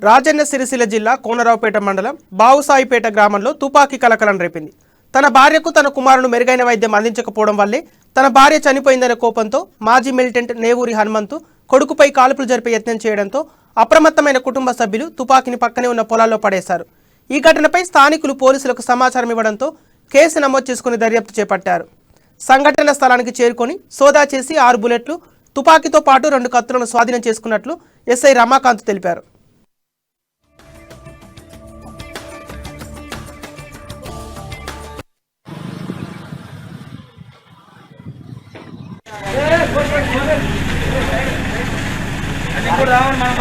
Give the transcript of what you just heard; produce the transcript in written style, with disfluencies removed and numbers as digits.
రాజన్న సిరిసిల్ల జిల్లా కోనరావుపేట మండలం బావుసాయిపేట గ్రామంలో తుపాకీ కలకలం రేపింది. తన భార్యకు తన కుమారుడు మెరుగైన వైద్యం అందించకపోవడం వల్లే తన భార్య చనిపోయిందనే కోపంతో మాజీ మిలిటెంట్ నేవూరి హనుమంతు కొడుకుపై కాల్పులు జరిపే యత్నం చేయడంతో అప్రమత్తమైన కుటుంబ సభ్యులు తుపాకీని పక్కనే ఉన్న పొలాల్లో పడేశారు. ఈ ఘటనపై స్థానికులు పోలీసులకు సమాచారం ఇవ్వడంతో కేసు నమోదు చేసుకుని దర్యాప్తు చేపట్టారు. సంఘటన స్థలానికి చేరుకొని సోదా చేసి 6 బుల్లెట్లు, తుపాకీతో పాటు 2 కత్తులను స్వాధీనం చేసుకున్నట్లు ఎస్ఐ రమాకాంత్ తెలిపారు. అది కూడా రావాలి మనం